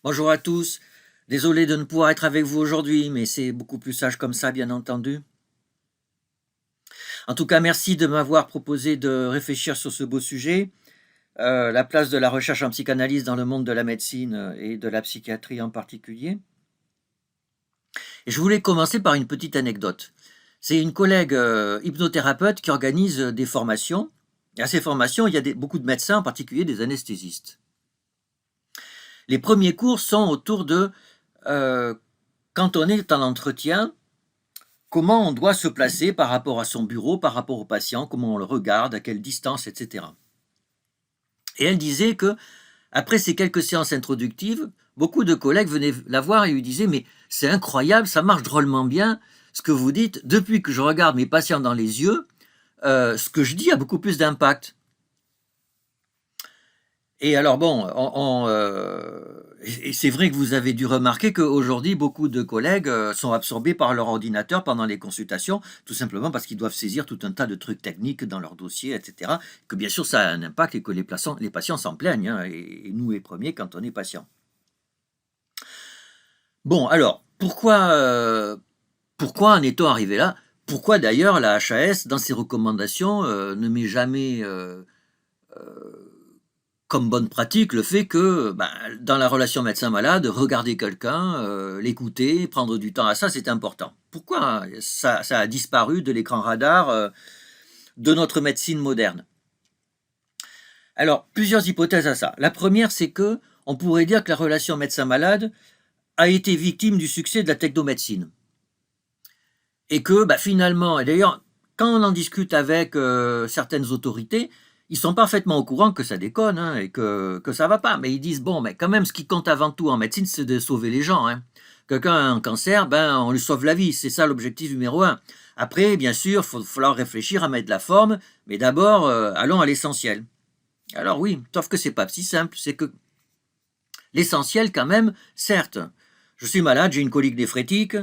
Bonjour à tous. Désolé de ne pouvoir être avec vous aujourd'hui, mais c'est beaucoup plus sage comme ça, bien entendu. En tout cas, merci de m'avoir proposé de réfléchir sur ce beau sujet, la place de la recherche en psychanalyse dans le monde de la médecine et de la psychiatrie en particulier. Et je voulais commencer par une petite anecdote. C'est une collègue hypnothérapeute qui organise des formations. Et à ces formations, il y a beaucoup de médecins, en particulier des anesthésistes. Les premiers cours sont autour de euh, quand on est en entretien, comment on doit se placer par rapport à son bureau, par rapport au patient, comment on le regarde, à quelle distance, etc. Et elle disait que, après ces quelques séances introductives, beaucoup de collègues venaient la voir et lui disaient: mais c'est incroyable, ça marche drôlement bien, ce que vous dites, depuis que je regarde mes patients dans les yeux, ce que je dis a beaucoup plus d'impact. Et alors bon, et c'est vrai que vous avez dû remarquer qu'aujourd'hui, beaucoup de collègues sont absorbés par leur ordinateur pendant les consultations, tout simplement parce qu'ils doivent saisir tout un tas de trucs techniques dans leur dossier, etc. Que bien sûr, ça a un impact et que les patients s'en plaignent, hein, et nous les premiers quand on est patient. Bon, alors, pourquoi en est-on arrivé là? Pourquoi d'ailleurs la HAS, dans ses recommandations, ne met jamais comme bonne pratique le fait que, dans la relation médecin-malade, regarder quelqu'un, l'écouter, prendre du temps à ça, c'est important. Pourquoi ça a disparu de l'écran radar de notre médecine moderne? Alors, plusieurs hypothèses à ça. La première, c'est que on pourrait dire que la relation médecin-malade a été victime du succès de la technomédecine. Et que finalement, et d'ailleurs, quand on en discute avec certaines autorités, ils sont parfaitement au courant que ça déconne, hein, et que ça va pas. Mais ils disent, bon, mais quand même, ce qui compte avant tout en médecine, c'est de sauver les gens, hein. Quelqu'un a un cancer, on lui sauve la vie. C'est ça l'objectif numéro un. Après, bien sûr, il va falloir réfléchir à mettre de la forme, mais d'abord, allons à l'essentiel. Alors oui, sauf que c'est pas si simple. C'est que l'essentiel, quand même, certes, je suis malade, j'ai une colique néphrétique.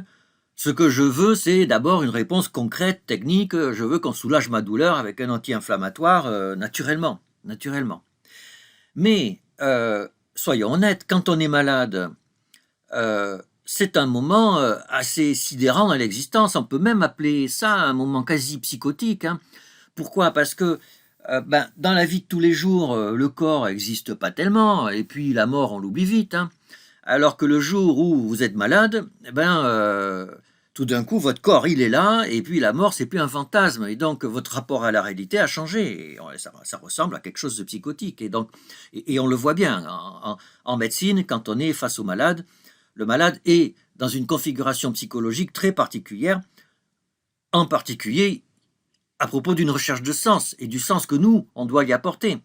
Ce que je veux, c'est d'abord une réponse concrète, technique. Je veux qu'on soulage ma douleur avec un anti-inflammatoire naturellement. Naturellement. Mais, soyons honnêtes, quand on est malade, c'est un moment assez sidérant dans l'existence. On peut même appeler ça un moment quasi psychotique, hein. Pourquoi? Parce que dans la vie de tous les jours, le corps n'existe pas tellement, et puis la mort, on l'oublie vite, hein. Alors que le jour où vous êtes malade, tout d'un coup, votre corps, il est là, et puis la mort, c'est plus un fantasme. Et donc, votre rapport à la réalité a changé. Et ça ressemble à quelque chose de psychotique. Et on le voit bien en médecine, quand on est face au malade, le malade est dans une configuration psychologique très particulière, en particulier à propos d'une recherche de sens, et du sens que nous, on doit y apporter.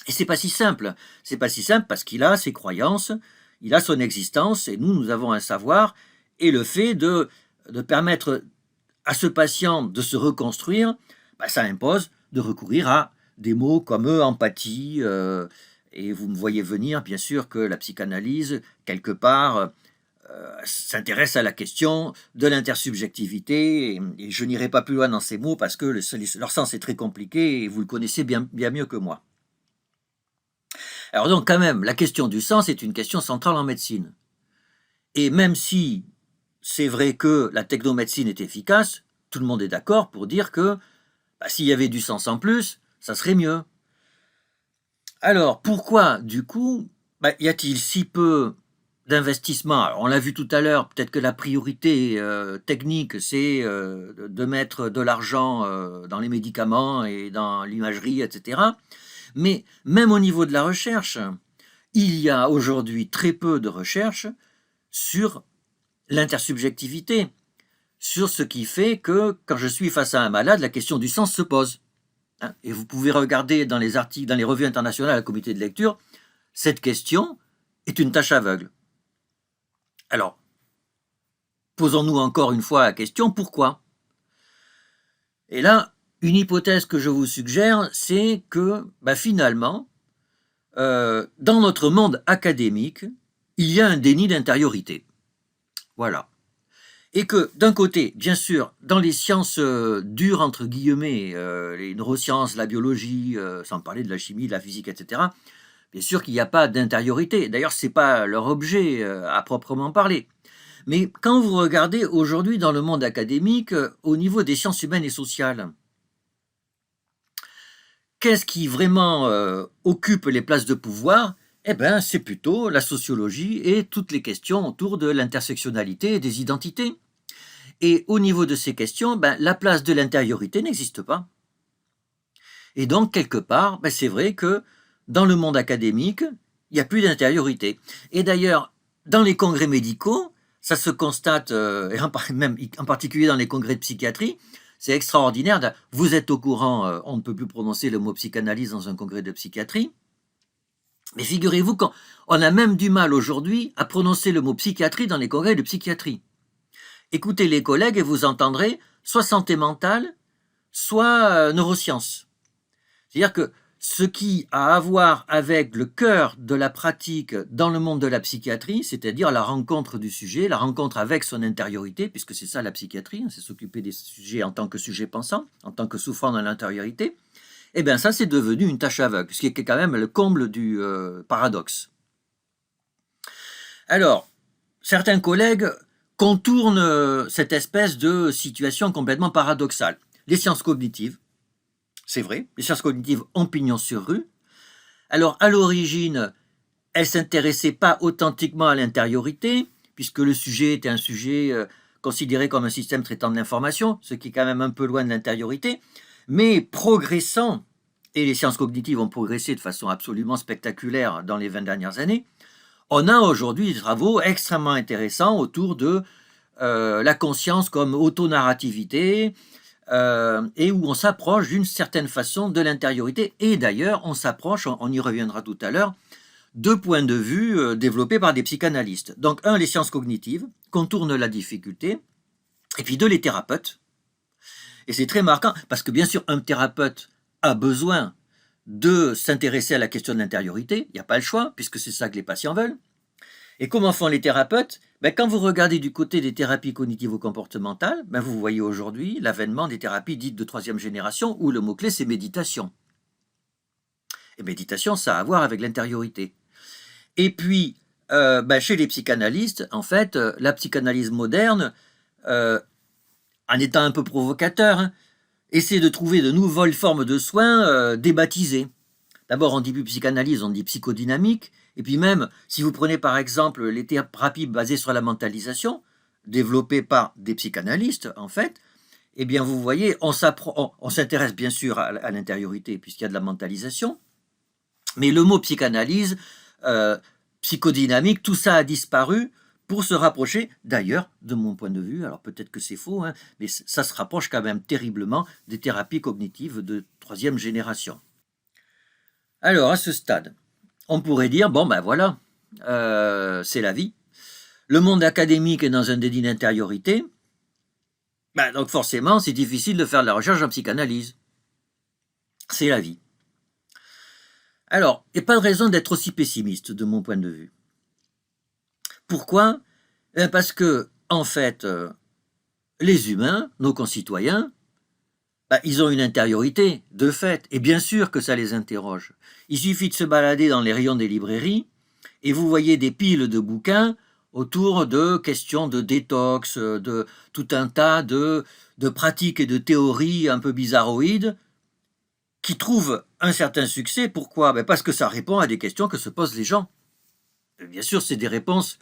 Et c'est pas si simple. C'est pas si simple parce qu'il a ses croyances, il a son existence, et nous avons un savoir, et le fait de permettre à ce patient de se reconstruire, ça impose de recourir à des mots comme empathie, et vous me voyez venir, bien sûr, que la psychanalyse, quelque part, s'intéresse à la question de l'intersubjectivité, et je n'irai pas plus loin dans ces mots parce que leur sens est très compliqué, et vous le connaissez bien, bien mieux que moi. Alors donc quand même, la question du sens est une question centrale en médecine. Et même si c'est vrai que la technomédecine est efficace, tout le monde est d'accord pour dire que s'il y avait du sens en plus, ça serait mieux. Alors pourquoi, du coup, y a-t-il si peu d'investissement? Alors, on l'a vu tout à l'heure, peut-être que la priorité technique, c'est de mettre de l'argent dans les médicaments et dans l'imagerie, etc. Mais même au niveau de la recherche, il y a aujourd'hui très peu de recherche sur l'intersubjectivité, sur ce qui fait que quand je suis face à un malade, la question du sens se pose. Hein. Et vous pouvez regarder dans les articles, dans les revues internationales, à comité de lecture, cette question est une tâche aveugle. Alors, posons-nous encore une fois la question, pourquoi? Et là, une hypothèse que je vous suggère, c'est que finalement, dans notre monde académique, il y a un déni d'intériorité. Voilà. Et que d'un côté, bien sûr, dans les sciences dures, entre guillemets, les neurosciences, la biologie, sans parler de la chimie, de la physique, etc., Bien sûr qu'il n'y a pas d'intériorité. D'ailleurs, ce n'est pas leur objet à proprement parler. Mais quand vous regardez aujourd'hui dans le monde académique, au niveau des sciences humaines et sociales, qu'est-ce qui vraiment occupe les places de pouvoir? Eh bien, c'est plutôt la sociologie et toutes les questions autour de l'intersectionnalité et des identités. Et au niveau de ces questions, la place de l'intériorité n'existe pas. Et donc, quelque part, c'est vrai que dans le monde académique, il n'y a plus d'intériorité. Et d'ailleurs, dans les congrès médicaux, ça se constate, et même en particulier dans les congrès de psychiatrie, c'est extraordinaire. Vous êtes au courant, on ne peut plus prononcer le mot psychanalyse dans un congrès de psychiatrie. Mais figurez-vous qu'on a même du mal aujourd'hui à prononcer le mot psychiatrie dans les congrès de psychiatrie. Écoutez les collègues et vous entendrez soit santé mentale, soit neurosciences. C'est-à-dire que ce qui a à voir avec le cœur de la pratique dans le monde de la psychiatrie, c'est-à-dire la rencontre du sujet, la rencontre avec son intériorité, puisque c'est ça la psychiatrie, c'est s'occuper des sujets en tant que sujet pensant, en tant que souffrant dans l'intériorité, eh bien ça c'est devenu une tâche aveugle, ce qui est quand même le comble du paradoxe. Alors, certains collègues contournent cette espèce de situation complètement paradoxale. Les sciences cognitives, c'est vrai, les sciences cognitives ont pignon sur rue. Alors, à l'origine, elles ne s'intéressaient pas authentiquement à l'intériorité, puisque le sujet était un sujet considéré comme un système traitant de l'information, ce qui est quand même un peu loin de l'intériorité. Mais progressant, et les sciences cognitives ont progressé de façon absolument spectaculaire dans les 20 dernières années, on a aujourd'hui des travaux extrêmement intéressants autour de la conscience comme autonarrativité, et où on s'approche d'une certaine façon de l'intériorité. Et d'ailleurs, on s'approche, on y reviendra tout à l'heure, de points de vue développés par des psychanalystes. Donc, un, les sciences cognitives contournent la difficulté, et puis deux, les thérapeutes. Et c'est très marquant, parce que bien sûr, un thérapeute a besoin de s'intéresser à la question de l'intériorité, il n'y a pas le choix, puisque c'est ça que les patients veulent. Et comment font les thérapeutes? Quand vous regardez du côté des thérapies cognitivo-comportementales, vous voyez aujourd'hui l'avènement des thérapies dites de troisième génération, où le mot-clé c'est méditation. Et méditation, ça a à voir avec l'intériorité. Et puis, chez les psychanalystes, en fait, la psychanalyse moderne, en étant un peu provocateur, essaie de trouver de nouvelles formes de soins débaptisées. D'abord, on dit plus psychanalyse, on dit psychodynamique. Et puis même, si vous prenez par exemple les thérapies basées sur la mentalisation, développées par des psychanalystes, en fait, eh bien vous voyez, on s'intéresse bien sûr à l'intériorité puisqu'il y a de la mentalisation, mais le mot psychanalyse, psychodynamique, tout ça a disparu pour se rapprocher, d'ailleurs, de mon point de vue, alors peut-être que c'est faux, mais ça se rapproche quand même terriblement des thérapies cognitives de troisième génération. Alors, à ce stade, on pourrait dire, voilà, c'est la vie. Le monde académique est dans un déni d'intériorité. Donc forcément, c'est difficile de faire de la recherche en psychanalyse. C'est la vie. Alors, il n'y a pas de raison d'être aussi pessimiste de mon point de vue. Pourquoi? Parce que, en fait, les humains, nos concitoyens, ils ont une intériorité, de fait, et bien sûr que ça les interroge. Il suffit de se balader dans les rayons des librairies, et vous voyez des piles de bouquins autour de questions de détox, de tout un tas de pratiques et de théories un peu bizarroïdes, qui trouvent un certain succès. Pourquoi? Parce que ça répond à des questions que se posent les gens. Et bien sûr, c'est des réponses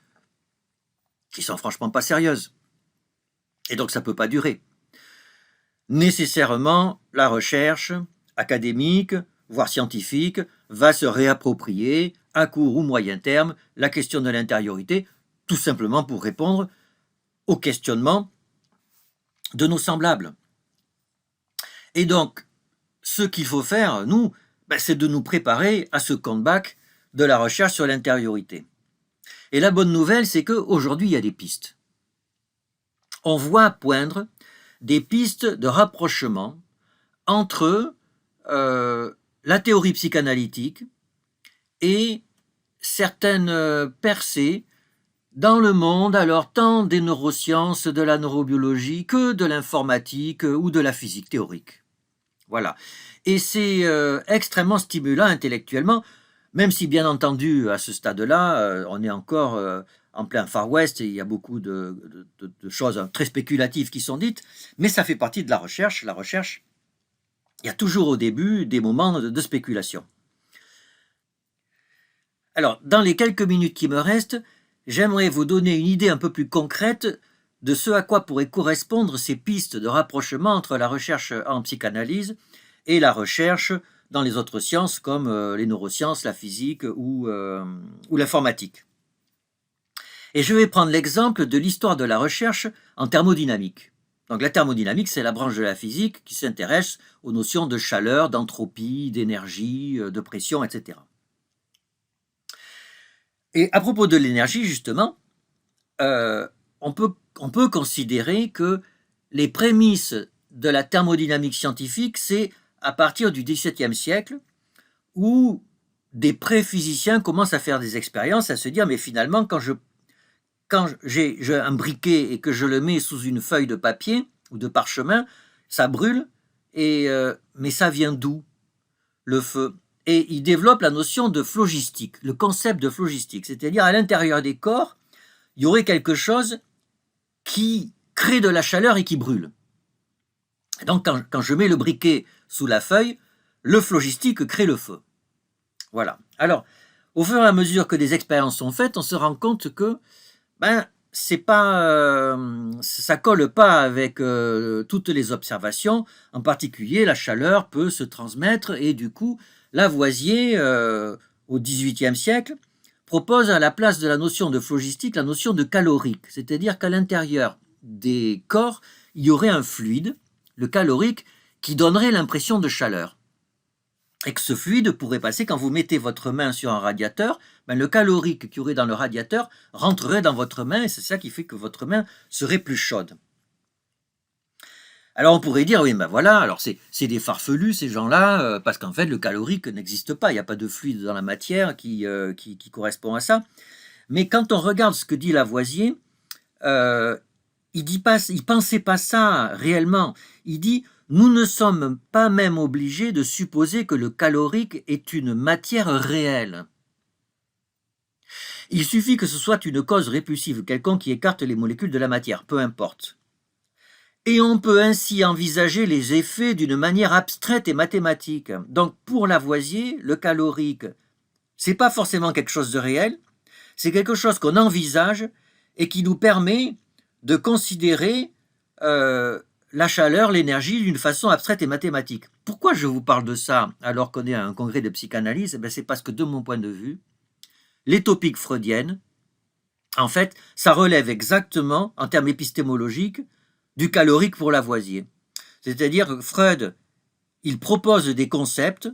qui sont franchement pas sérieuses. Et donc ça ne peut pas durer. Nécessairement, la recherche académique, voire scientifique, va se réapproprier, à court ou moyen terme, la question de l'intériorité, tout simplement pour répondre aux questionnements de nos semblables. Et donc, ce qu'il faut faire, nous, c'est de nous préparer à ce comeback de la recherche sur l'intériorité. Et la bonne nouvelle, c'est qu'aujourd'hui, il y a des pistes. On voit poindre des pistes de rapprochement entre la théorie psychanalytique et certaines percées dans le monde, alors tant des neurosciences, de la neurobiologie, que de l'informatique ou de la physique théorique. Voilà. Et c'est extrêmement stimulant intellectuellement, Même si, bien entendu, à ce stade-là, on est encore en plein Far West et il y a beaucoup de choses très spéculatives qui sont dites, mais ça fait partie de la recherche. La recherche, il y a toujours au début des moments de spéculation. Alors, dans les quelques minutes qui me restent, j'aimerais vous donner une idée un peu plus concrète de ce à quoi pourraient correspondre ces pistes de rapprochement entre la recherche en psychanalyse et la recherche dans les autres sciences comme les neurosciences, la physique ou l'informatique. Et je vais prendre l'exemple de l'histoire de la recherche en thermodynamique. Donc la thermodynamique, c'est la branche de la physique qui s'intéresse aux notions de chaleur, d'entropie, d'énergie, de pression, etc. Et à propos de l'énergie, justement, on peut considérer que les prémices de la thermodynamique scientifique, c'est à partir du XVIIe siècle, où des pré-physiciens commencent à faire des expériences, à se dire, mais finalement, quand j'ai un briquet et que je le mets sous une feuille de papier ou de parchemin, ça brûle, mais ça vient d'où, le feu? Et il développe la notion de phlogistique, le concept de phlogistique, c'est-à-dire à l'intérieur des corps, il y aurait quelque chose qui crée de la chaleur et qui brûle. Et donc quand je mets le briquet sous la feuille, le phlogistique crée le feu. Voilà. Alors, au fur et à mesure que des expériences sont faites, on se rend compte que c'est pas, ça colle pas avec toutes les observations. En particulier, la chaleur peut se transmettre et du coup, Lavoisier, au XVIIIe siècle, propose à la place de la notion de phlogistique la notion de calorique, c'est-à-dire qu'à l'intérieur des corps, il y aurait un fluide, le calorique, qui donnerait l'impression de chaleur. Et que ce fluide pourrait passer quand vous mettez votre main sur un radiateur, le calorique qu'il y aurait dans le radiateur rentrerait dans votre main et c'est ça qui fait que votre main serait plus chaude. Alors on pourrait dire, oui, voilà, alors c'est des farfelus ces gens-là, parce qu'en fait le calorique n'existe pas, il n'y a pas de fluide dans la matière qui correspond à ça. Mais quand on regarde ce que dit Lavoisier, il pensait pas ça réellement. Il dit, nous ne sommes pas même obligés de supposer que le calorique est une matière réelle. Il suffit que ce soit une cause répulsive quelconque qui écarte les molécules de la matière, peu importe. Et on peut ainsi envisager les effets d'une manière abstraite et mathématique. Donc pour Lavoisier, le calorique, c'est pas forcément quelque chose de réel, c'est quelque chose qu'on envisage et qui nous permet de considérer la chaleur, l'énergie d'une façon abstraite et mathématique. Pourquoi je vous parle de ça alors qu'on est à un congrès de psychanalyse? C'est parce que de mon point de vue, les topiques freudiennes, en fait, ça relève exactement, en termes épistémologiques, du calorique pour Lavoisier. C'est-à-dire que Freud, il propose des concepts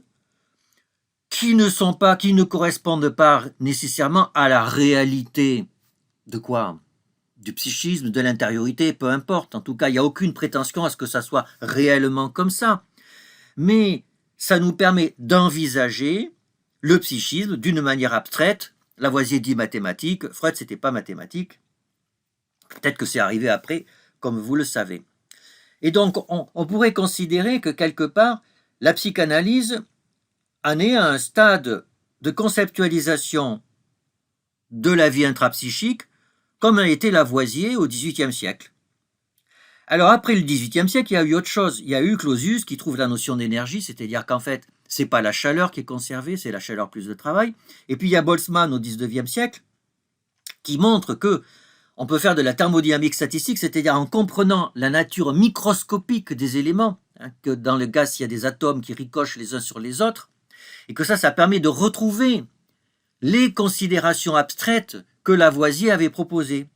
qui ne correspondent pas nécessairement à la réalité de quoi? Du psychisme, de l'intériorité, peu importe. En tout cas, il n'y a aucune prétention à ce que ça soit réellement comme ça. Mais ça nous permet d'envisager le psychisme d'une manière abstraite. Lavoisier dit mathématique, Freud, c'était pas mathématique. Peut-être que c'est arrivé après, comme vous le savez. Et donc, on pourrait considérer que quelque part, la psychanalyse en est à un stade de conceptualisation de la vie intrapsychique comme a été Lavoisier au XVIIIe siècle. Alors après le XVIIIe siècle, il y a eu autre chose. Il y a eu Clausius qui trouve la notion d'énergie, c'est-à-dire qu'en fait, c'est pas la chaleur qui est conservée, c'est la chaleur plus le travail. Et puis il y a Boltzmann au XIXe siècle qui montre que on peut faire de la thermodynamique statistique, c'est-à-dire en comprenant la nature microscopique des éléments, que dans le gaz, il y a des atomes qui ricochent les uns sur les autres, et que ça permet de retrouver les considérations abstraites que Lavoisier avait proposées.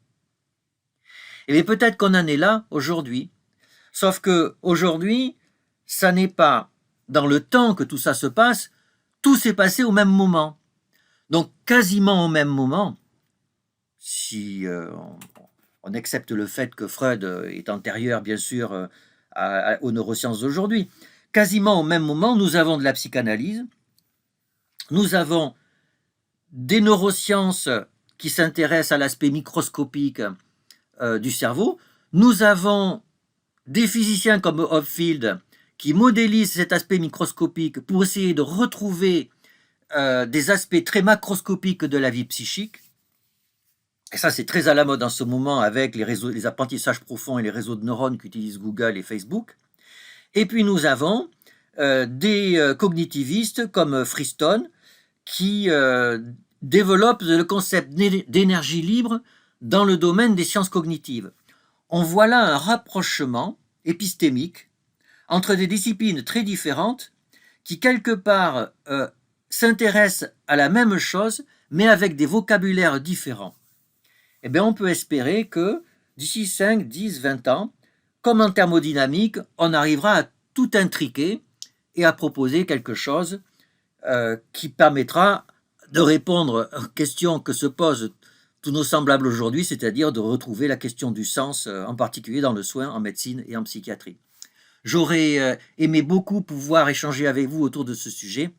Et bien peut-être qu'on en est là aujourd'hui, sauf que aujourd'hui, ça n'est pas dans le temps que tout ça se passe, tout s'est passé au même moment. Donc quasiment au même moment, si on accepte le fait que Freud est antérieur, bien sûr, aux neurosciences d'aujourd'hui, quasiment au même moment, nous avons de la psychanalyse, nous avons des neurosciences qui s'intéressent à l'aspect microscopique du cerveau, nous avons des physiciens comme Hopfield qui modélisent cet aspect microscopique pour essayer de retrouver des aspects très macroscopiques de la vie psychique. Et ça, c'est très à la mode en ce moment avec les apprentissages profonds et les réseaux de neurones qu'utilisent Google et Facebook. Et puis nous avons des cognitivistes comme Freestone qui développent le concept d'énergie libre dans le domaine des sciences cognitives. On voit là un rapprochement épistémique entre des disciplines très différentes qui, quelque part, s'intéressent à la même chose, mais avec des vocabulaires différents. Eh bien, on peut espérer que d'ici 5, 10, 20 ans, comme en thermodynamique, on arrivera à tout intriquer et à proposer quelque chose qui permettra de répondre aux questions que se posent tous nos semblables aujourd'hui, c'est-à-dire de retrouver la question du sens, en particulier dans le soin, en médecine et en psychiatrie. J'aurais aimé beaucoup pouvoir échanger avec vous autour de ce sujet.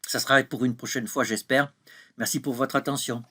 Ça sera pour une prochaine fois, j'espère. Merci pour votre attention.